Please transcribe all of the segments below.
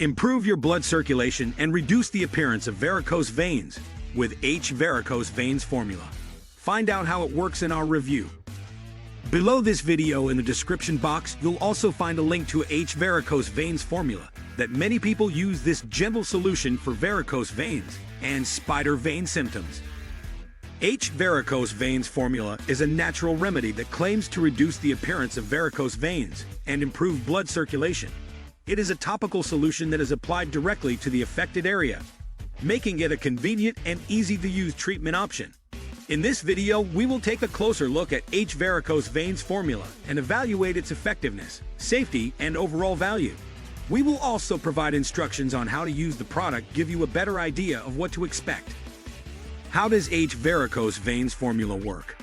Improve your blood circulation and reduce the appearance of varicose veins with H-Varicose Veins Formula. Find out how it works in our review. Below this video in the description box, you'll also find a link to H-Varicose Veins Formula that many people use this gentle solution for varicose veins and spider vein symptoms. H-Varicose Veins Formula is a natural remedy that claims to reduce the appearance of varicose veins and improve blood circulation. It is a topical solution that is applied directly to the affected area, making it a convenient and easy-to-use treatment option. In this video, we will take a closer look at H-Varicose Veins Formula and evaluate its effectiveness, safety, and overall value. We will also provide instructions on how to use the product, give you a better idea of what to expect. How does H-Varicose Veins Formula work?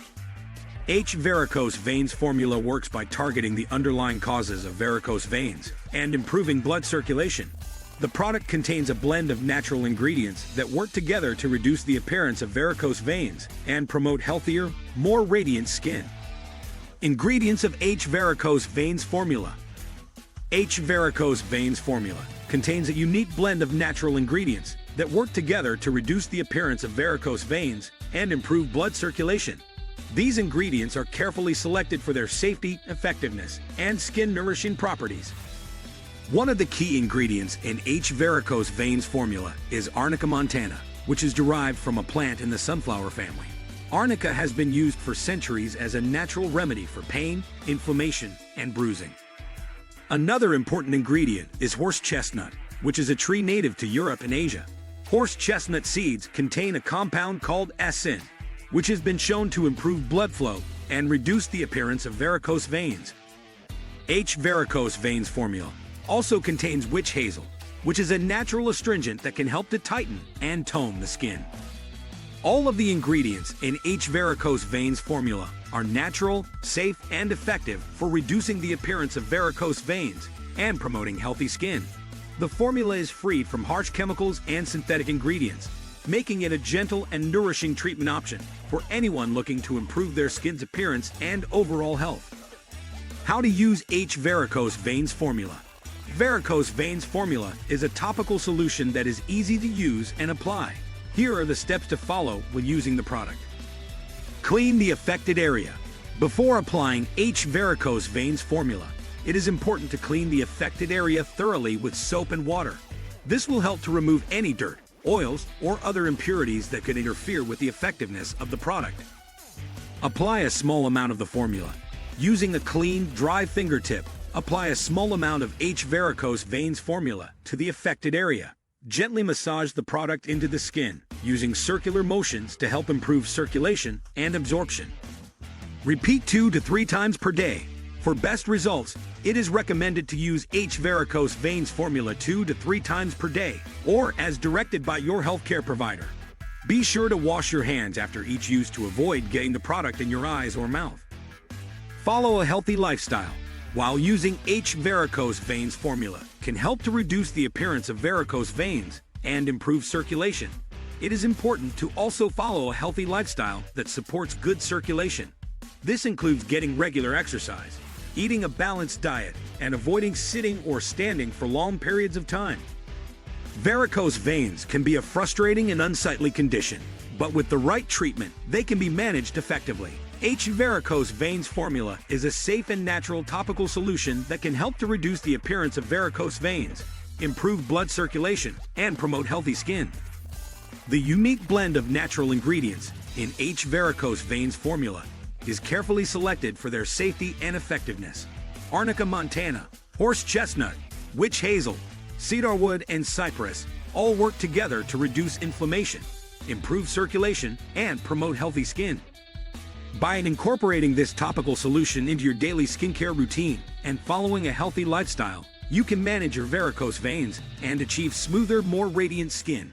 H-Varicose Veins Formula works by targeting the underlying causes of varicose veins and improving blood circulation. The product contains a blend of natural ingredients that work together to reduce the appearance of varicose veins and promote healthier, more radiant skin. Ingredients of H-Varicose Veins Formula. H-Varicose Veins Formula contains a unique blend of natural ingredients that work together to reduce the appearance of varicose veins and improve blood circulation. These ingredients are carefully selected for their safety, effectiveness, and skin-nourishing properties. One of the key ingredients in H-Varicose Veins Formula is Arnica Montana, which is derived from a plant in the sunflower family. Arnica has been used for centuries as a natural remedy for pain, inflammation, and bruising. Another important ingredient is horse chestnut, which is a tree native to Europe and Asia. Horse chestnut seeds contain a compound called acin, which has been shown to improve blood flow and reduce the appearance of varicose veins. H-Varicose Veins Formula also contains witch hazel, which is a natural astringent that can help to tighten and tone the skin. All of the ingredients in H-Varicose Veins Formula are natural, safe, and effective for reducing the appearance of varicose veins and promoting healthy skin. The formula is free from harsh chemicals and synthetic ingredients, making it a gentle and nourishing treatment option for anyone looking to improve their skin's appearance and overall health. How to use H-Varicose Veins Formula. Varicose Veins Formula is a topical solution that is easy to use and apply. Here are the steps to follow when using the product. Clean the affected area. Before applying H-Varicose Veins Formula, it is important to clean the affected area thoroughly with soap and water. This will help to remove any dirt, oils, or other impurities that could interfere with the effectiveness of the product. Apply a small amount of the formula. Using a clean, dry fingertip, apply a small amount of H-Varicose Veins Formula to the affected area. Gently massage the product into the skin, using circular motions to help improve circulation and absorption. Repeat 2 to 3 times per day. For best results, it is recommended to use H-Varicose Veins Formula 2 to 3 times per day, or as directed by your healthcare provider. Be sure to wash your hands after each use to avoid getting the product in your eyes or mouth. Follow a healthy lifestyle. While using H-Varicose Veins Formula can help to reduce the appearance of varicose veins and improve circulation, it is important to also follow a healthy lifestyle that supports good circulation. This includes getting regular exercise, eating a balanced diet, and avoiding sitting or standing for long periods of time. Varicose veins can be a frustrating and unsightly condition, but with the right treatment, they can be managed effectively. H-Varicose Veins Formula is a safe and natural topical solution that can help to reduce the appearance of varicose veins, improve blood circulation, and promote healthy skin. The unique blend of natural ingredients in H-Varicose Veins Formula is carefully selected for their safety and effectiveness. Arnica Montana, horse chestnut, witch hazel, cedarwood, and cypress all work together to reduce inflammation, improve circulation, and promote healthy skin. By incorporating this topical solution into your daily skincare routine and following a healthy lifestyle, you can manage your varicose veins and achieve smoother, more radiant skin.